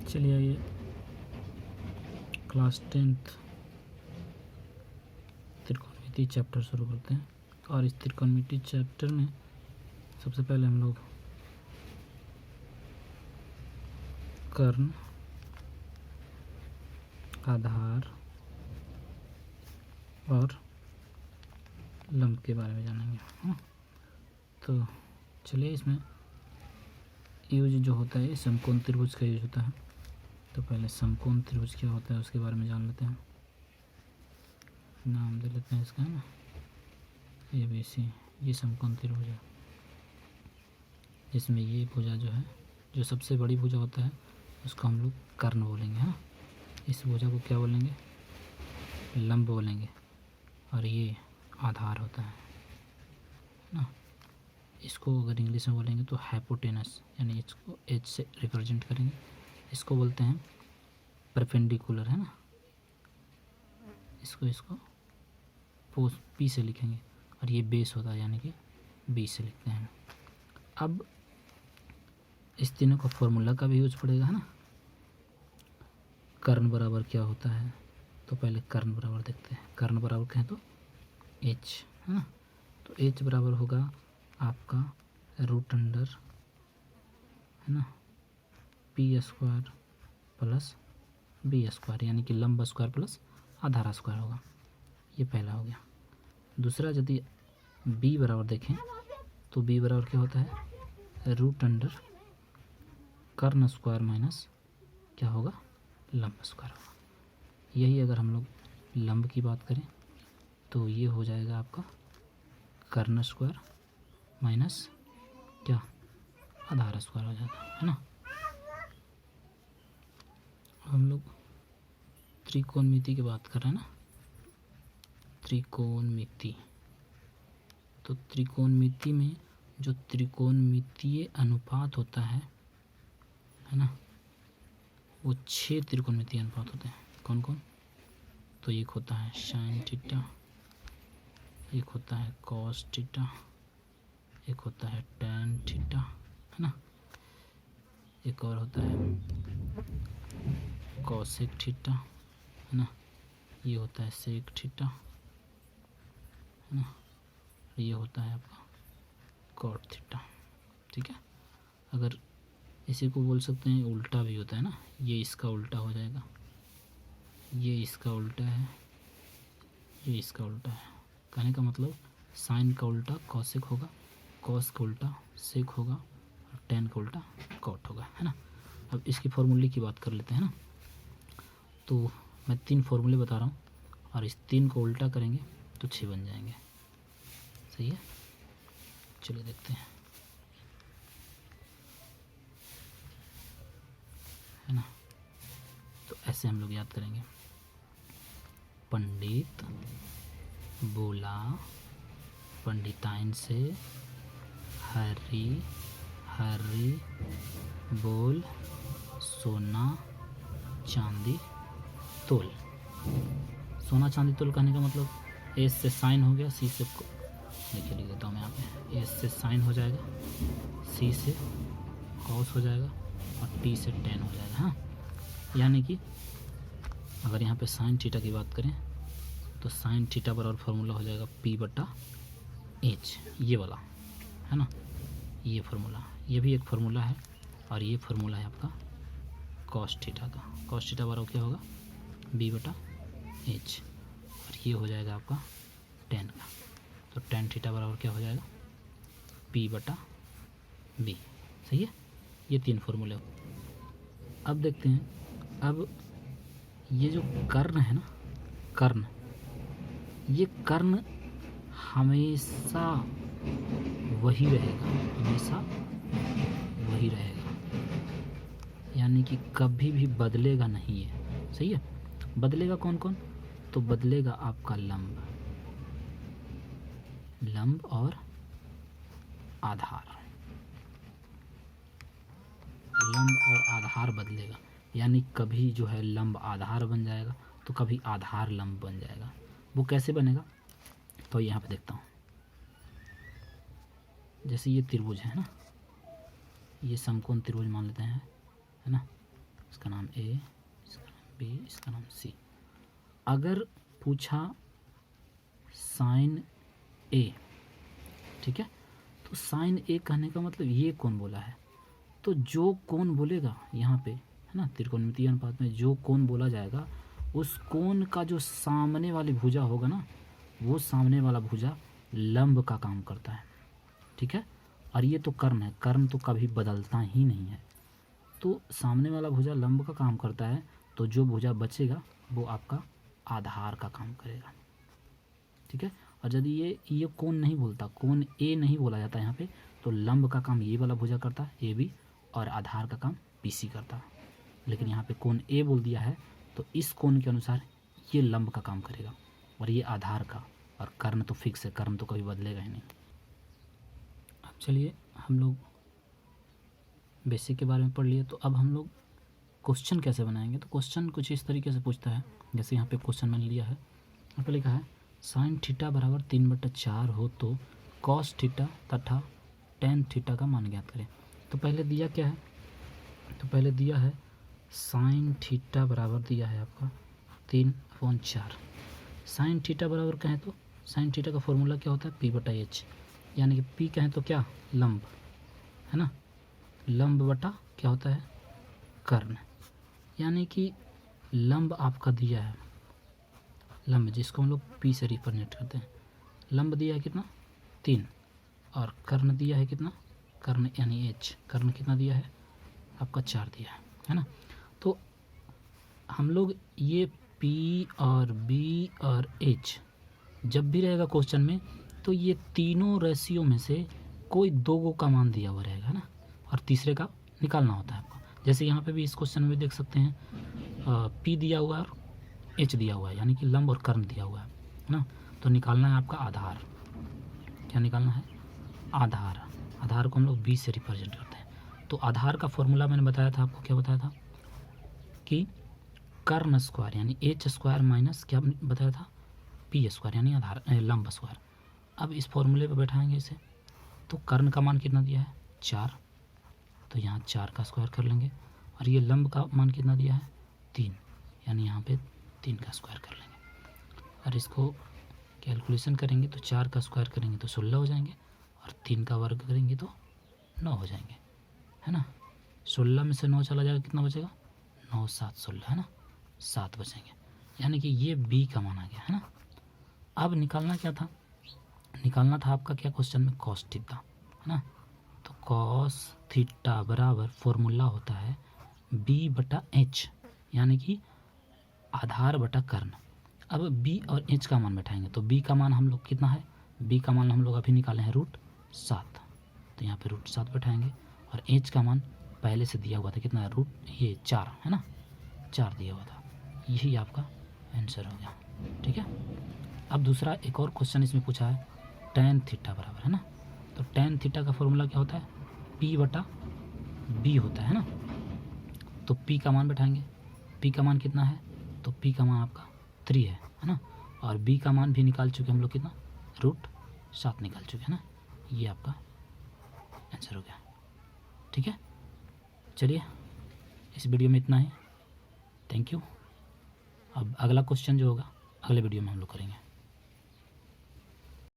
चलिए आइए class 10th त्रिकोणमिति chapter शुरू करते हैं। और इस त्रिकोणमिति चैप्टर में सबसे पहले हम लोग कर्ण, आधार और लंब के बारे में जानेंगे। तो चलिए, इसमें यूज जो होता है समकोण त्रिभुज का यूज होता है। तो पहले समकोण त्रिभुज क्या होता है उसके बारे में जान लेते हैं। नाम दे लेते हैं इसका, है ना, ABC। ये समकोण त्रिभुज है जिसमें ये भुजा जो है, जो सबसे बड़ी भुजा होता है उसको हम लोग कर्ण बोलेंगे। हाँ, इस भुजा को क्या बोलेंगे? लंब बोलेंगे। और ये आधार होता है ना। इसको अगर इंग्लिश में बोलेंगे तो हाइपोटेनस, यानी इसको H से रिप्रेजेंट करेंगे। इसको बोलते हैं परपेंडिकुलर, है ना। इसको P से लिखेंगे। और ये बेस होता है, यानी कि B से लिखते हैं। अब इस तीनों का फॉर्मूला का भी यूज पड़ेगा, है ना। कर्ण बराबर क्या होता है? तो पहले कर्ण बराबर देखते हैं। कर्ण बराबर कहें तो H, है ना। तो H बराबर होगा आपका रूट अंडर, है ना, P² प्लस B², यानी कि लंब स्क्वायर प्लस आधार स्क्वायर होगा। ये पहला हो गया। दूसरा, यदि B बराबर देखें तो B बराबर क्या होता है? रूट अंडर कर्ण स्क्वायर माइनस क्या होगा? लंब स्क्वायर होगा। यही अगर हम लोग लंब की बात करें तो ये हो जाएगा आपका कर्ण स्क्वायर माइनस क्या? आधार स्क्वायर हो जाता है ना। हम लोग त्रिकोणमिति की बात कर रहे हैं ना, त्रिकोणमिति। तो त्रिकोणमिति में जो त्रिकोणमितीय अनुपात होता है ना, वो 6 त्रिकोणमितीय अनुपात होते हैं। कौन कौन? तो एक होता है साइन थीटा, एक होता है कॉस थीटा, एक होता है टैन थीटा, है ना, एक और होता है कॉसेक थीटा, है ना, ये होता है सेक थीटा, है ना, ये होता है आपका कॉट थीटा। ठीक है। अगर इसी को बोल सकते हैं उल्टा भी होता है ना, ये इसका उल्टा हो जाएगा, ये इसका उल्टा है, ये इसका उल्टा है। कहने का मतलब साइन का उल्टा कॉसेक होगा, कॉस का उल्टा सेक होगा, और टेन का उल्टा कॉट होगा, है ना। अब इसकी फॉर्मूले की बात कर लेते हैं ना। तो मैं 3 फॉर्मूले बता रहा हूँ और इस 3 को उल्टा करेंगे तो 6 बन जाएंगे। सही है। चलिए देखते हैं, है ना। तो ऐसे हम लोग याद करेंगे। पंडित बोला पंडिताइन से, हरी हरी बोल सोना चांदी तोल। सोना चांदी तोल कहने का मतलब एस से साइन हो गया, सी से देखिए लिख देता हूँ मैं यहाँ पे। एस से साइन हो जाएगा, सी से कॉस हो जाएगा और टी से टेन हो जाएगा। हाँ, यानी कि अगर यहाँ पे साइन थीटा की बात करें तो साइन थीटा बराबर फार्मूला हो जाएगा P/H, ये वाला, है ना। ये फार्मूला, ये भी एक फार्मूला है। और ये फार्मूला है आपका कॉस थीटा का। कॉस थीटा बराबर क्या होगा? B/H। और ये हो जाएगा आपका टेन का। तो टेन थीटा बराबर क्या हो जाएगा? P/B। सही है। ये 3 फार्मूले। अब देखते हैं, अब ये जो कर्ण है ना, कर्ण, ये कर्ण हमेशा वही रहेगा, हमेशा वही रहेगा, यानी कि कभी भी बदलेगा नहीं है। सही है। बदलेगा कौन कौन? तो बदलेगा आपका लंब, लंब और आधार। लंब और आधार बदलेगा, यानी कभी जो है लंब आधार बन जाएगा तो कभी आधार लंब बन जाएगा। वो कैसे बनेगा? तो यहाँ पे देखता हूँ। जैसे ये त्रिभुज है ना, ये समकोण त्रिभुज मान लेते हैं, है ना। इसका नाम ए, इसका नाम बी, इसका नाम सी। अगर पूछा साइन ए, ठीक है, तो साइन ए कहने का मतलब ये कोण बोला है, तो जो कोण बोलेगा यहाँ पे, है ना, त्रिकोणमितीय अनुपात में जो कोण बोला जाएगा उस कोण का जो सामने वाली भुजा होगा ना, वो सामने वाला भुजा लंब का काम करता है, ठीक है। और ये तो कर्ण है, कर्ण तो कभी बदलता ही नहीं है, तो सामने वाला भुजा लंब का काम करता है, तो जो भुजा बचेगा वो आपका आधार का काम करेगा, ठीक है। और यदि ये कोण नहीं बोलता, कोण ए नहीं बोला जाता यहाँ पे, तो लंब का काम ये वाला भुजा करता है ए बी, और आधार का काम बी सी करता है। लेकिन यहाँ पे कोण ए बोल दिया है, तो इस कोण के अनुसार ये लंब का काम करेगा और ये आधार का, और कर्ण तो फिक्स है, कर्ण तो कभी बदलेगा ही नहीं। अब चलिए हम लोग बेसिक के बारे में पढ़ लिए, तो अब हम लोग क्वेश्चन कैसे बनाएंगे। तो क्वेश्चन कुछ इस तरीके से पूछता है, जैसे यहाँ पे क्वेश्चन मैंने लिया है, यहाँ पे लिखा है साइन थीटा बराबर 3/4 हो तो कॉस थीटा तथा टेन थीटा का मान ज्ञात करें। तो पहले दिया क्या है, तो पहले दिया है साइन थीटा बराबर दिया है आपका 3/4। साइन थीटा बराबर कहें तो साइन थीटा का फॉर्मूला क्या होता है, P/H, यानी कि P कहें तो क्या, लंब, है ना, लंब बटा क्या होता है, कर्ण, यानी कि लंब आपका दिया है, लंब जिसको हम लोग P से रिप्रेजेंट करते हैं, लंब दिया है कितना 3, और कर्ण दिया है कितना, कर्ण यानी H, कर्ण कितना दिया है आपका 4 दिया है ना। तो हम लोग ये P और B और H जब भी रहेगा क्वेश्चन में, तो ये तीनों रेशियो में से कोई 2 का मान दिया हुआ रहेगा ना, और तीसरे का निकालना होता है आपको। जैसे यहाँ पे भी इस क्वेश्चन में देख सकते हैं P दिया हुआ है और H दिया हुआ है, यानी कि लंब और कर्ण दिया हुआ है ना। तो निकालना है आपका आधार, क्या निकालना है, आधार। आधार को हम लोग B से रिप्रेजेंट करते हैं। तो आधार का फॉर्मूला मैंने बताया था आपको, क्या बताया था कि कर्ण स्क्वायर यानी H स्क्वायर माइनस क्या बताया था, P स्क्वायर यानी आधार लंब स्क्वायर। अब इस फॉर्मूले पे बैठाएंगे इसे, तो कर्ण का मान कितना दिया है 4, तो यहाँ 4 का स्क्वायर कर लेंगे, और ये लंब का मान कितना दिया है 3, यानी यहाँ पे 3 का स्क्वायर कर लेंगे। और इसको कैलकुलेशन करेंगे तो 4 का स्क्वायर करेंगे तो 16 हो जाएंगे, और 3 का वर्ग करेंगे तो 9 हो जाएंगे, है ना। 16 में से 9 चला जाएगा, कितना बचेगा 9 7 16, है ना, 7 बचेंगे, यानी कि ये B का मान आ गया, है ना। अब निकालना क्या था, निकालना था आपका क्या क्वेश्चन में, कॉस थीटा, है ना। तो कॉस थीटा बराबर फॉर्मूला होता है B/H, यानी कि आधार बटा कर्ण। अब B और H का मान बैठाएंगे, तो B का मान हम लोग कितना है, B का मान हम लोग अभी निकाले हैं √7, तो यहाँ पे √7 बैठाएंगे, और H का मान पहले से दिया हुआ था कितना, 4, है ना, 4 दिया हुआ था, यही आपका आंसर हो गया, ठीक है। अब दूसरा एक और क्वेश्चन इसमें पूछा है टेन थीटा बराबर, है ना। तो टेन थीटा का फॉर्मूला क्या होता है, P/B होता है ना। तो P का मान बैठाएंगे, P का मान कितना है, तो P का मान आपका 3 है ना, और B का मान भी निकाल चुके हम लोग कितना, √7 निकाल चुके हैं ना। ये आपका आंसर हो गया, ठीक है। चलिए इस वीडियो में इतना ही, थैंक यू। अब अगला क्वेश्चन जो होगा अगले वीडियो में हम लोग करेंगे।